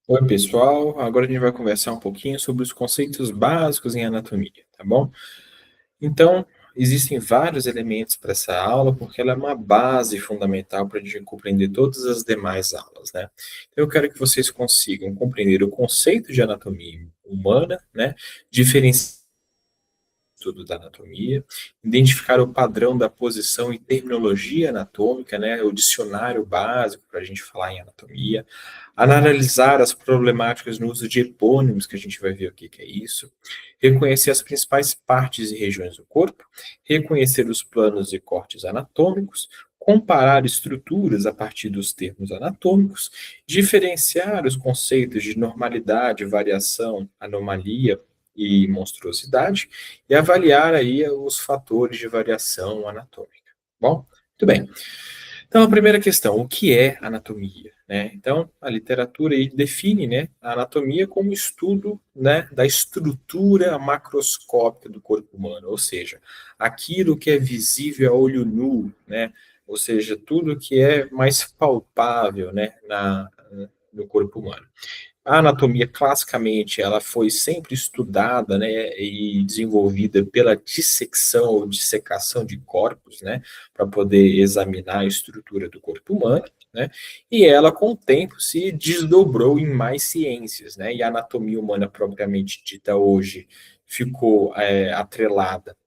Oi, pessoal. Agora a gente vai conversar um pouquinho sobre os conceitos básicos em anatomia, tá bom? Então, existem vários elementos para essa aula, porque ela é uma base fundamental para a gente compreender todas as demais aulas, né? Então, eu quero que vocês consigam compreender o conceito de anatomia humana, né? Diferenciar estudo da anatomia, identificar o padrão da posição e terminologia anatômica, né, o dicionário básico para a gente falar em anatomia, analisar as problemáticas no uso de epônimos, que a gente vai ver o que que é isso, reconhecer as principais partes e regiões do corpo, reconhecer os planos e cortes anatômicos, comparar estruturas a partir dos termos anatômicos, diferenciar os conceitos de normalidade, variação, anomalia e monstruosidade, e avaliar aí os fatores de variação anatômica. Bom, muito bem. Então, a primeira questão, o que é anatomia? Né? Então, a literatura aí define, né, a anatomia como estudo, né, da estrutura macroscópica do corpo humano, ou seja, aquilo que é visível a olho nu, né, ou seja, tudo que é mais palpável, né, no corpo humano. A anatomia, classicamente, ela foi sempre estudada, né, e desenvolvida pela dissecção ou dissecação de corpos, né, para poder examinar a estrutura do corpo humano, né, e ela, com o tempo, se desdobrou em mais ciências, né, e a anatomia humana, propriamente dita hoje, ficou atrelada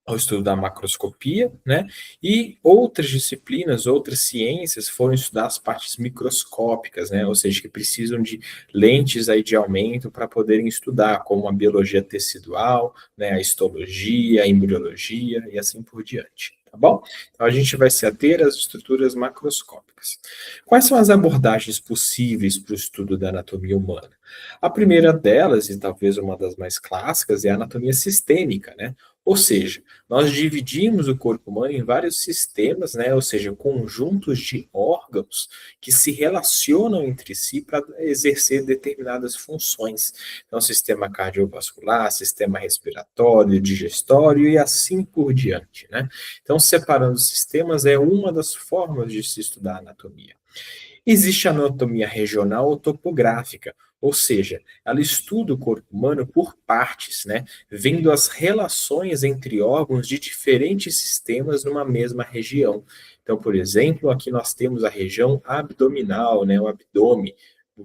ao estudo da macroscopia, né? E outras disciplinas, outras ciências foram estudar as partes microscópicas, né? Ou seja, que precisam de lentes aí de aumento para poderem estudar, como a biologia tecidual, né? A histologia, a embriologia e assim por diante. Tá bom? Então a gente vai se ater às estruturas macroscópicas. Quais são as abordagens possíveis para o estudo da anatomia humana? A primeira delas, e talvez uma das mais clássicas, é a anatomia sistêmica, né? Ou seja, nós dividimos o corpo humano em vários sistemas, né? Ou seja, conjuntos de órgãos que se relacionam entre si para exercer determinadas funções. Então, sistema cardiovascular, sistema respiratório, digestório e assim por diante, né? Então, separando os sistemas é uma das formas de se estudar a anatomia. Existe a anatomia regional ou topográfica, ou seja, ela estuda o corpo humano por partes, né, vendo as relações entre órgãos de diferentes sistemas numa mesma região. Então, por exemplo, aqui nós temos a região abdominal, né, o abdômen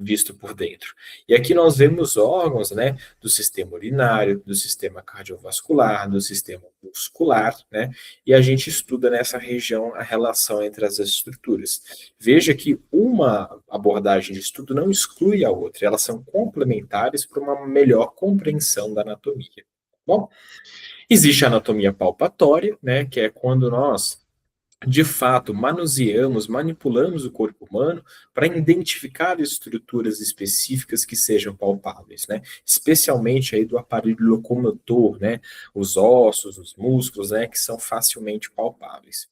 visto por dentro. E aqui nós vemos órgãos, né, do sistema urinário, do sistema cardiovascular, do sistema muscular, né, e a gente estuda nessa região a relação entre as estruturas. Veja que uma abordagem de estudo não exclui a outra, elas são complementares para uma melhor compreensão da anatomia. Bom, existe a anatomia palpatória, né, que é quando nós de fato manuseamos, manipulamos o corpo humano para identificar estruturas específicas que sejam palpáveis, né? Especialmente aí do aparelho locomotor, né? Os ossos, os músculos, né? Que são facilmente palpáveis.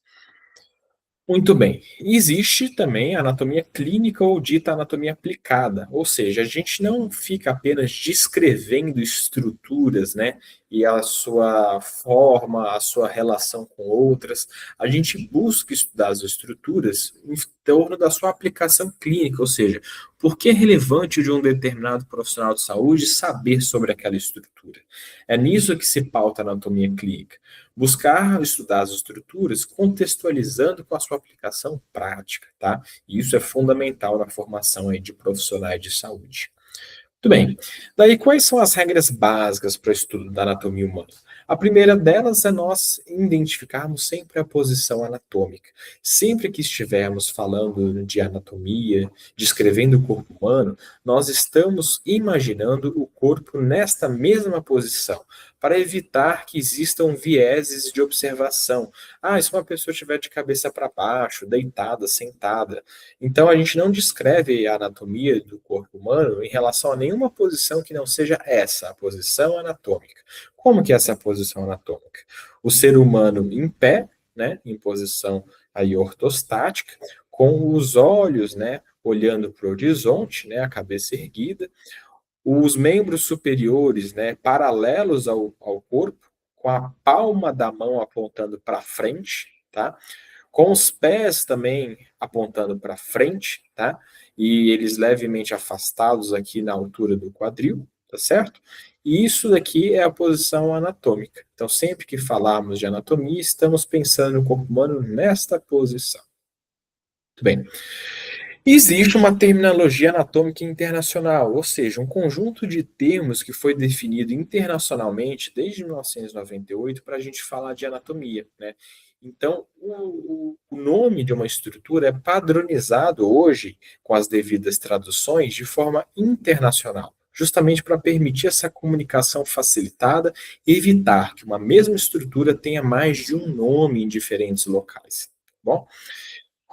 Muito bem. Existe também a anatomia clínica ou dita anatomia aplicada, ou seja, a gente não fica apenas descrevendo estruturas, né, e a sua forma, a sua relação com outras, a gente busca estudar as estruturas em torno da sua aplicação clínica, ou seja, por que é relevante de um determinado profissional de saúde saber sobre aquela estrutura. É nisso que se pauta a anatomia clínica. Buscar estudar as estruturas contextualizando com a sua aplicação prática, tá? E isso é fundamental na formação aí de profissionais de saúde. Muito bem. Daí, quais são as regras básicas para o estudo da anatomia humana? A primeira delas é nós identificarmos sempre a posição anatômica. Sempre que estivermos falando de anatomia, descrevendo o corpo humano, nós estamos imaginando o corpo nesta mesma posição, para evitar que existam vieses de observação. Ah, e se uma pessoa estiver de cabeça para baixo, deitada, sentada, então, a gente não descreve a anatomia do corpo humano em relação a nenhuma posição que não seja essa, a posição anatômica. Como que é essa posição anatômica? O ser humano em pé, né, em posição aí ortostática, com os olhos, né, olhando para o horizonte, né, a cabeça erguida, os membros superiores, né, paralelos ao corpo, com a palma da mão apontando para frente, tá? com os pés também apontando para frente, tá? E eles levemente afastados aqui na altura do quadril, tá certo? E isso daqui é a posição anatômica. Então, sempre que falarmos de anatomia, estamos pensando no corpo humano nesta posição. Muito bem. Existe uma terminologia anatômica internacional, ou seja, um conjunto de termos que foi definido internacionalmente desde 1998 para a gente falar de anatomia, né? Então, o nome de uma estrutura é padronizado hoje, com as devidas traduções, de forma internacional, justamente para permitir essa comunicação facilitada e evitar que uma mesma estrutura tenha mais de um nome em diferentes locais. Bom,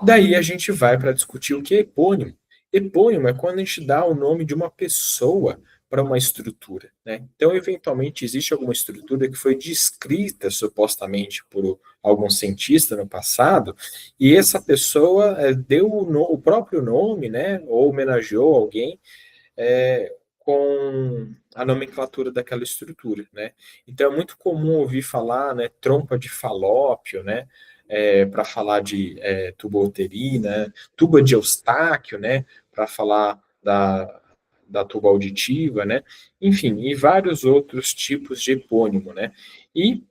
daí a gente vai para discutir o que é epônimo. Epônimo é quando a gente dá o nome de uma pessoa para uma estrutura, né? Então, eventualmente, existe alguma estrutura que foi descrita supostamente por algum cientista no passado, e essa pessoa deu o próprio nome, né? Ou homenageou alguém com a nomenclatura daquela estrutura, né? Então é muito comum ouvir falar, né, trompa de Falópio, né, para falar de tuba uterina, tuba de Eustáquio, né, para falar da tuba auditiva, né? Enfim, e vários outros tipos de epônimo, né? E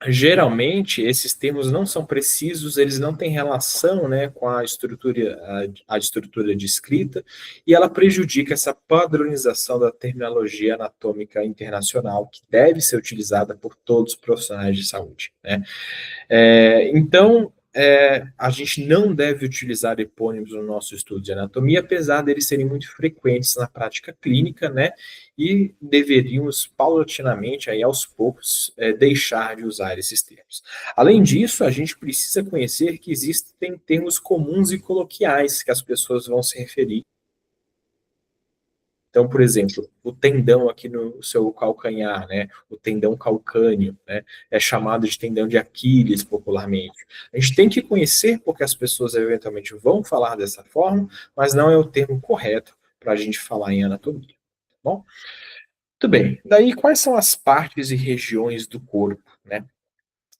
geralmente, esses termos não são precisos, eles não têm relação, né, com a estrutura de escrita, e ela prejudica essa padronização da terminologia anatômica internacional, que deve ser utilizada por todos os profissionais de saúde, né? Então, a gente não deve utilizar epônimos no nosso estudo de anatomia, apesar deles serem muito frequentes na prática clínica, né? E deveríamos, paulatinamente, aí, aos poucos, deixar de usar esses termos. Além disso, a gente precisa conhecer que existem termos comuns e coloquiais que as pessoas vão se referir. Então, por exemplo, o tendão aqui no seu calcanhar, né? O tendão calcâneo, né? É chamado de tendão de Aquiles popularmente. A gente tem que conhecer porque as pessoas eventualmente vão falar dessa forma, mas não é o termo correto para a gente falar em anatomia. Tá bom? Muito bem. Daí, quais são as partes e regiões do corpo, né?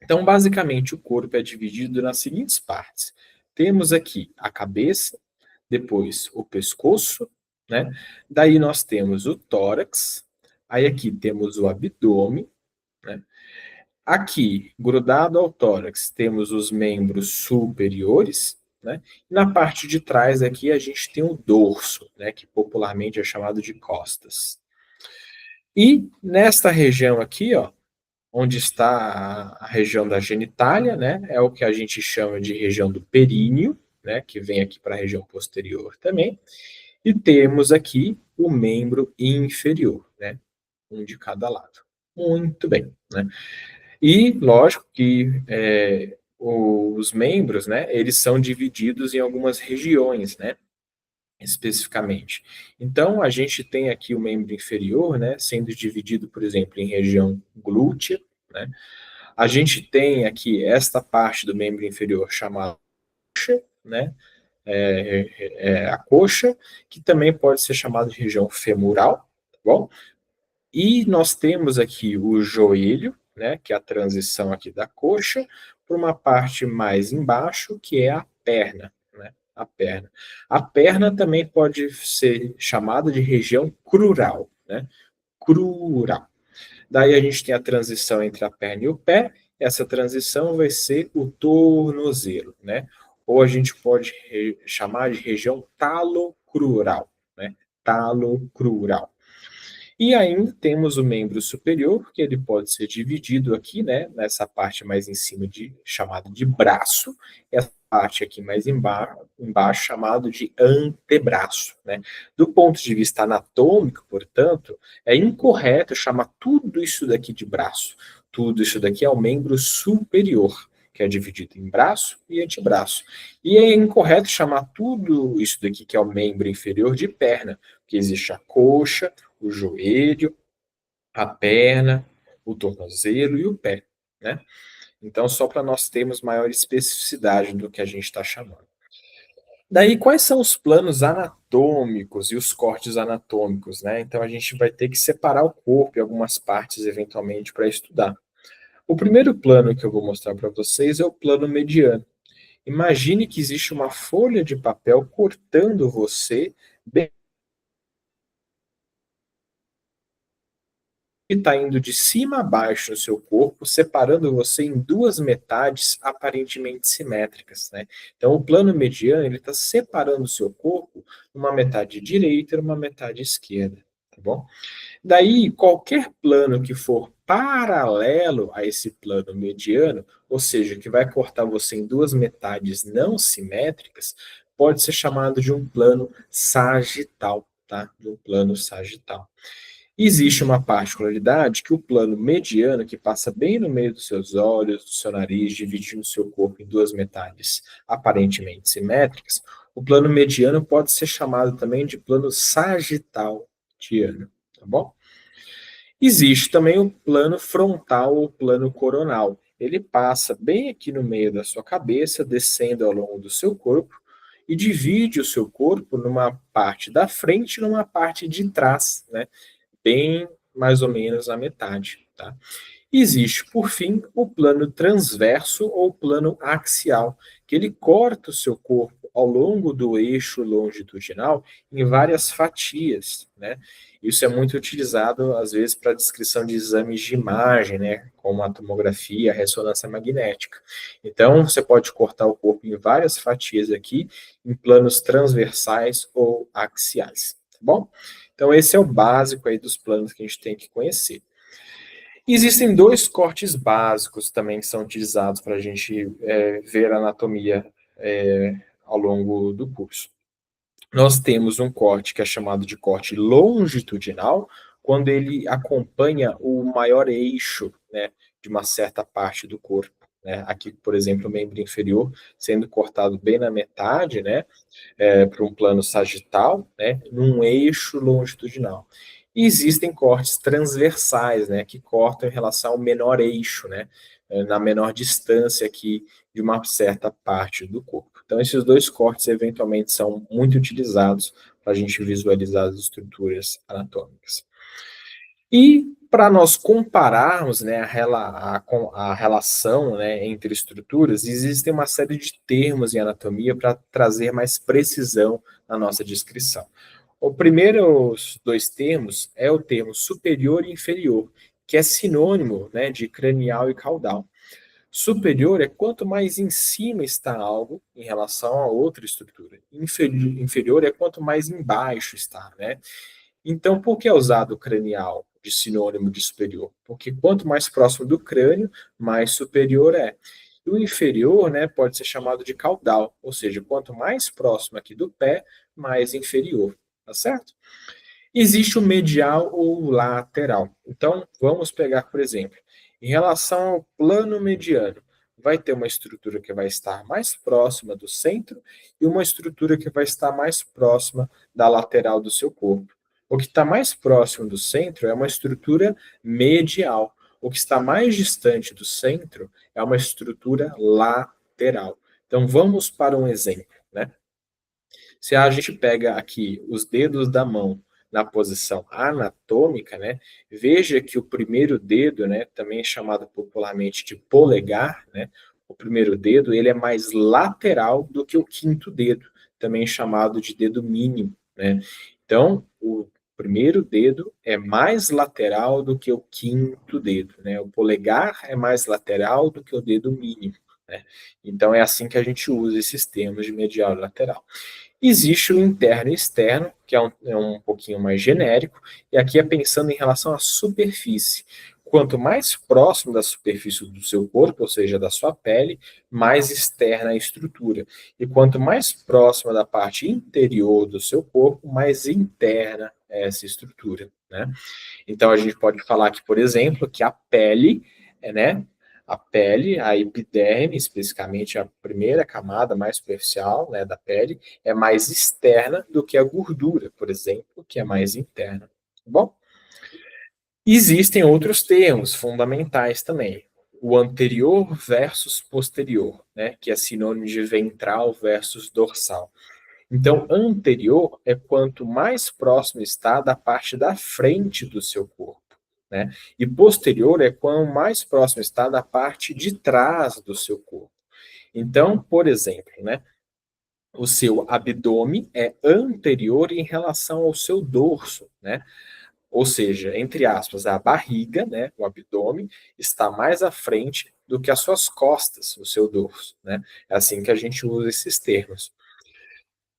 Então, basicamente, o corpo é dividido nas seguintes partes. Temos aqui a cabeça, depois o pescoço, né? Daí nós temos o tórax, aí aqui temos o abdômen, né? Aqui, grudado ao tórax, temos os membros superiores, né? E na parte de trás aqui a gente tem o dorso, né? Que popularmente é chamado de costas. E nesta região aqui, ó, onde está a região da genitália, né? É o que a gente chama de região do períneo, né? Que vem aqui para a região posterior também. E temos aqui o membro inferior, né? Um de cada lado. Muito bem, né? E lógico que os membros, né? Eles são divididos em algumas regiões, né? Especificamente. Então, a gente tem aqui o membro inferior, né? Sendo dividido, por exemplo, em região glútea, né? A gente tem aqui esta parte do membro inferior chamada coxa, né? A coxa, que também pode ser chamada de região femoral, tá bom? E nós temos aqui o joelho, né? Que é a transição aqui da coxa para uma parte mais embaixo, que é a perna, né? A perna. A perna também pode ser chamada de região crural, né? Crural. Daí a gente tem a transição entre a perna e o pé. Essa transição vai ser o tornozelo, né? Ou a gente pode chamar de região talocrural, né? Talocrural. E ainda temos o membro superior, que ele pode ser dividido aqui, né, nessa parte mais em cima chamado de braço, e essa parte aqui mais embaixo chamado de antebraço, né? Do ponto de vista anatômico, portanto, é incorreto chamar tudo isso daqui de braço. Tudo isso daqui é o membro superior, que é dividido em braço e antebraço. E é incorreto chamar tudo isso daqui, que é o membro inferior, de perna, porque existe a coxa, o joelho, a perna, o tornozelo e o pé, né? Então, só para nós termos maior especificidade do que a gente está chamando. Daí, quais são os planos anatômicos e os cortes anatômicos, né? Então, a gente vai ter que separar o corpo em algumas partes, eventualmente, para estudar. O primeiro plano que eu vou mostrar para vocês é o plano mediano. Imagine que existe uma folha de papel cortando você, bem que está indo de cima a baixo no seu corpo, separando você em duas metades aparentemente simétricas, né? Então, o plano mediano ele está separando o seu corpo numa metade direita e numa metade esquerda, tá bom? Daí, qualquer plano que for paralelo a esse plano mediano, ou seja, que vai cortar você em duas metades não simétricas, pode ser chamado de um plano sagital, tá? De um plano sagital. Existe uma particularidade que o plano mediano, que passa bem no meio dos seus olhos, do seu nariz, dividindo o seu corpo em duas metades aparentemente simétricas, o plano mediano pode ser chamado também de plano sagital, tá bom? Existe também o plano frontal ou plano coronal. Ele passa bem aqui no meio da sua cabeça, descendo ao longo do seu corpo e divide o seu corpo numa parte da frente e numa parte de trás, né? Bem mais ou menos a metade, tá? Existe, por fim, o plano transverso ou plano axial, que ele corta o seu corpo ao longo do eixo longitudinal em várias fatias, né? Isso é muito utilizado, às vezes, para descrição de exames de imagem, né? Como a tomografia, a ressonância magnética. Então, você pode cortar o corpo em várias fatias aqui, em planos transversais ou axiais, tá bom? Então, esse é o básico aí dos planos que a gente tem que conhecer. Existem dois cortes básicos também que são utilizados para a gente ver a anatomia ao longo do curso. Nós temos um corte que é chamado de corte longitudinal, quando ele acompanha o maior eixo, né, de uma certa parte do corpo. Né? Aqui, por exemplo, o membro inferior sendo cortado bem na metade, né, para um plano sagital, né, num eixo longitudinal. E existem cortes transversais, né, que cortam em relação ao menor eixo, né, na menor distância aqui de uma certa parte do corpo. Então, esses dois cortes eventualmente são muito utilizados para a gente visualizar as estruturas anatômicas. E para nós compararmos, né, a relação, né, entre estruturas, existem uma série de termos em anatomia para trazer mais precisão na nossa descrição. O primeiro dois termos é o termo superior e inferior, que é sinônimo, né, de cranial e caudal. Superior é quanto mais em cima está algo em relação a outra estrutura. Inferior é quanto mais embaixo está, né? Então, por que é usado o cranial de sinônimo de superior? Porque quanto mais próximo do crânio, mais superior é. E o inferior, né, pode ser chamado de caudal, ou seja, quanto mais próximo aqui do pé, mais inferior, tá certo? Existe o medial ou o lateral. Então, vamos pegar, por exemplo, em relação ao plano mediano, vai ter uma estrutura que vai estar mais próxima do centro e uma estrutura que vai estar mais próxima da lateral do seu corpo. O que está mais próximo do centro é uma estrutura medial. O que está mais distante do centro é uma estrutura lateral. Então, vamos para um exemplo, né? Se a gente pega aqui os dedos da mão na posição anatômica, né, veja que o primeiro dedo, né, também é chamado popularmente de polegar, né, o primeiro dedo ele é mais lateral do que o quinto dedo, também chamado de dedo mínimo, né. Então, o primeiro dedo é mais lateral do que o quinto dedo, né. O polegar é mais lateral do que o dedo mínimo, né. Então, é assim que a gente usa esses termos de medial e lateral. Existe o interno e externo, que é um pouquinho mais genérico, e aqui é pensando em relação à superfície. Quanto mais próximo da superfície do seu corpo, ou seja, da sua pele, mais externa a estrutura. E quanto mais próxima da parte interior do seu corpo, mais interna é essa estrutura, né? Então a gente pode falar aqui, por exemplo, que a pele, né, a pele, a epiderme, especificamente a primeira camada mais superficial, né, da pele, é mais externa do que a gordura, por exemplo, que é mais interna. Tá bom? Existem outros termos fundamentais também. O anterior versus posterior, né, que é sinônimo de ventral versus dorsal. Então, anterior é quanto mais próximo está da parte da frente do seu corpo, né? E posterior é quanto mais próximo está da parte de trás do seu corpo. Então, por exemplo, né, o seu abdômen é anterior em relação ao seu dorso, né? Ou seja, entre aspas, a barriga, né, o abdômen, está mais à frente do que as suas costas, o seu dorso, né? É assim que a gente usa esses termos.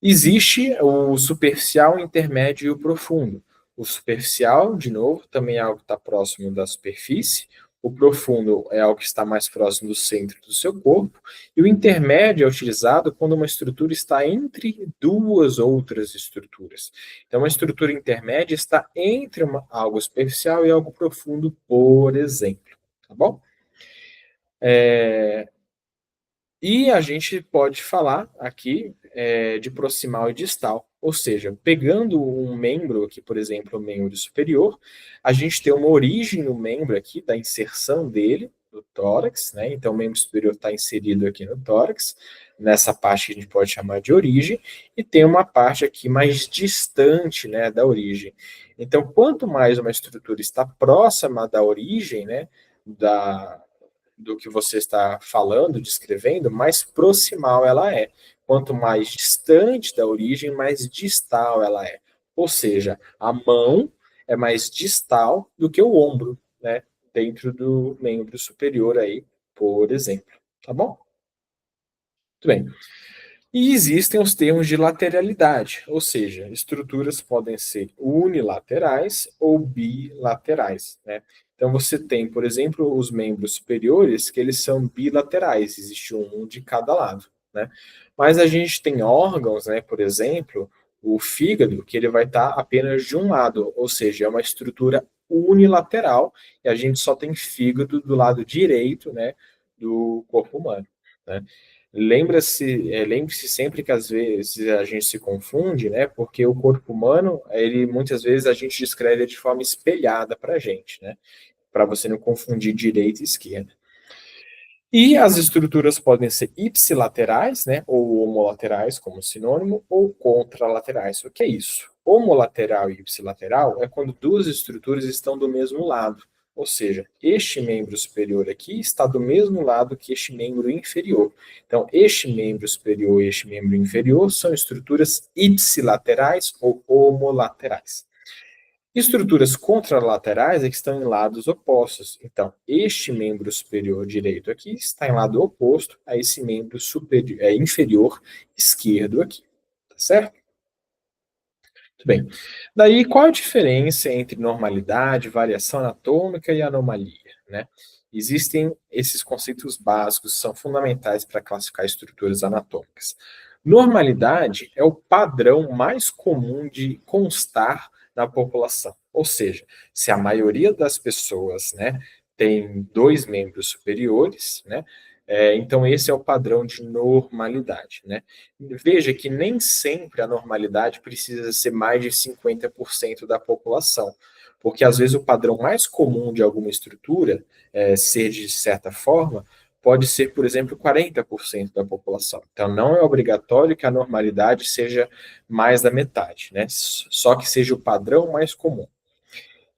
Existe o superficial, o intermédio e o profundo. O superficial, de novo, também é algo que está próximo da superfície. O profundo é algo que está mais próximo do centro do seu corpo. E o intermédio é utilizado quando uma estrutura está entre duas outras estruturas. Então, uma estrutura intermédia está entre algo superficial e algo profundo, por exemplo. Tá bom? E a gente pode falar aqui de proximal e distal, ou seja, pegando um membro aqui, por exemplo, o membro superior, a gente tem uma origem no membro aqui, da inserção dele, do tórax, né? Então o membro superior está inserido aqui no tórax, nessa parte que a gente pode chamar de origem, e tem uma parte aqui mais distante, né, da origem. Então, quanto mais uma estrutura está próxima da origem, né, do que você está falando, descrevendo, mais proximal ela é. Quanto mais distante da origem, mais distal ela é. Ou seja, a mão é mais distal do que o ombro, né? Dentro do membro superior aí, por exemplo. Tá bom? Muito bem. E existem os termos de lateralidade, ou seja, estruturas podem ser unilaterais ou bilaterais, né? Então você tem, por exemplo, os membros superiores que eles são bilaterais, existe um de cada lado, né? Mas a gente tem órgãos, né, por exemplo, o fígado, que ele vai estar apenas de um lado, ou seja, é uma estrutura unilateral e a gente só tem fígado do lado direito, né, do corpo humano, né? Lembre-se sempre que às vezes a gente se confunde, né? Porque o corpo humano, ele muitas vezes a gente descreve de forma espelhada para a gente, né? Para você não confundir direita e esquerda. E as estruturas podem ser ipsilaterais, né, ou homolaterais, como sinônimo, ou contralaterais. O que é isso? Homolateral e ipsilateral é quando duas estruturas estão do mesmo lado. Ou seja, este membro superior aqui está do mesmo lado que este membro inferior. Então, este membro superior e este membro inferior são estruturas ipsilaterais ou homolaterais. Estruturas contralaterais é que estão em lados opostos. Então, este membro superior direito aqui está em lado oposto a esse membro inferior esquerdo aqui. Tá certo? Muito bem. Daí, qual a diferença entre normalidade, variação anatômica e anomalia, né? Existem esses conceitos básicos, são fundamentais para classificar estruturas anatômicas. Normalidade é o padrão mais comum de constar na população. Ou seja, se a maioria das pessoas, né, tem dois membros superiores, né, então esse é o padrão de normalidade, né? Veja que nem sempre a normalidade precisa ser mais de 50% da população, porque às vezes o padrão mais comum de alguma estrutura ser de certa forma pode ser, por exemplo, 40% da população. Então não é obrigatório que a normalidade seja mais da metade, né? Só que seja o padrão mais comum.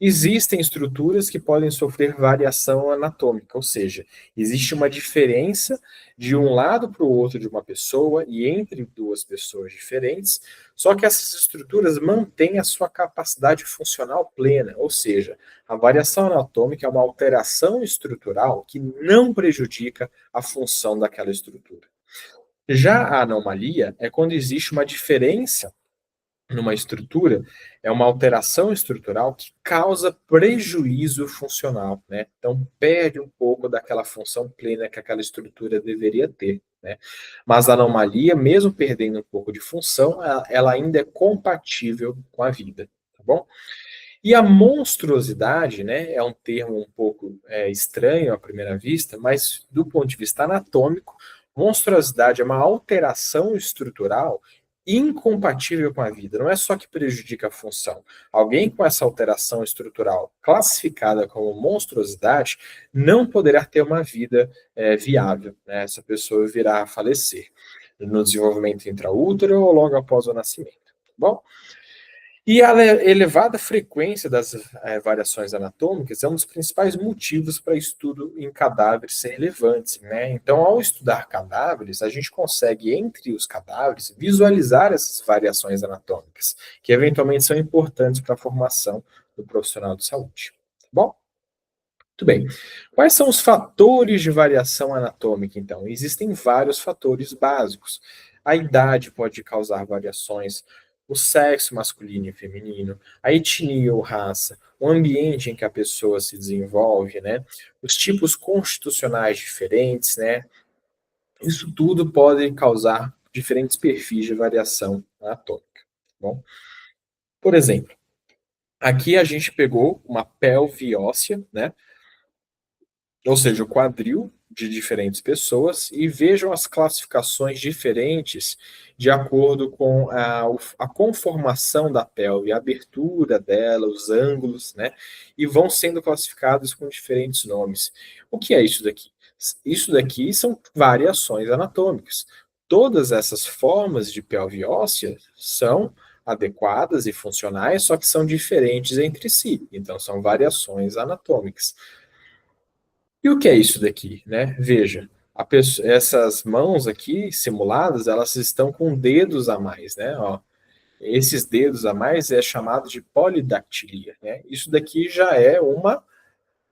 Existem estruturas que podem sofrer variação anatômica, ou seja, existe uma diferença de um lado para o outro de uma pessoa e entre duas pessoas diferentes, só que essas estruturas mantêm a sua capacidade funcional plena, ou seja, a variação anatômica é uma alteração estrutural que não prejudica a função daquela estrutura. Já a anomalia é quando existe uma diferença numa estrutura, é uma alteração estrutural que causa prejuízo funcional, né? Então perde um pouco daquela função plena que aquela estrutura deveria ter, né? Mas a anomalia, mesmo perdendo um pouco de função, ela ainda é compatível com a vida, tá bom? E a monstruosidade, né, é um termo um pouco estranho à primeira vista, mas do ponto de vista anatômico, monstruosidade é uma alteração estrutural incompatível com a vida. Não é só que prejudica a função. Alguém com essa alteração estrutural classificada como monstruosidade não poderá ter uma vida viável, né? Essa pessoa virá a falecer no desenvolvimento intraútero ou logo após o nascimento. Bom, E a elevada frequência das variações anatômicas é um dos principais motivos para estudo em cadáveres ser relevantes, né? Então, ao estudar cadáveres, a gente consegue, entre os cadáveres, visualizar essas variações anatômicas, que eventualmente são importantes para a formação do profissional de saúde. Tá bom? Muito bem. Quais são os fatores de variação anatômica, então? Existem vários fatores básicos. A idade pode causar variações, o sexo masculino e feminino, a etnia ou raça, o ambiente em que a pessoa se desenvolve, né? Os tipos constitucionais diferentes, né? Isso tudo pode causar diferentes perfis de variação anatômica. Tá bom? Por exemplo, aqui a gente pegou uma pelve óssea, né? Ou seja, o quadril de diferentes pessoas e vejam as classificações diferentes de acordo com a conformação da pelve, a abertura dela, os ângulos, né? E vão sendo classificados com diferentes nomes. O que é isso daqui? Isso daqui são variações anatômicas. Todas essas formas de pelve óssea são adequadas e funcionais, só que são diferentes entre si. Então, são variações anatômicas. E o que é isso daqui, né? Veja, essas mãos aqui simuladas, elas estão com dedos a mais, né? Ó, esses dedos a mais é chamado de polidactilia, né? Isso daqui já é uma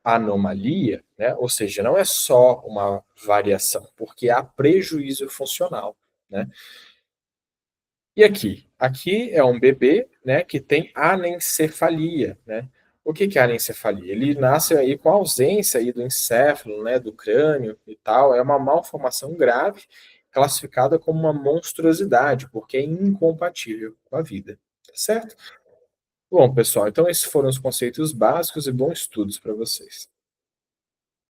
anomalia, né? Ou seja, não é só uma variação, porque há prejuízo funcional, né? E aqui? Aqui é um bebê, né, que tem anencefalia, né? O que que é anencefalia? Ele nasce aí com ausência aí do encéfalo, né, do crânio e tal. É uma malformação grave, classificada como uma monstruosidade, porque é incompatível com a vida, tá certo? Bom, pessoal, então esses foram os conceitos básicos e bons estudos para vocês.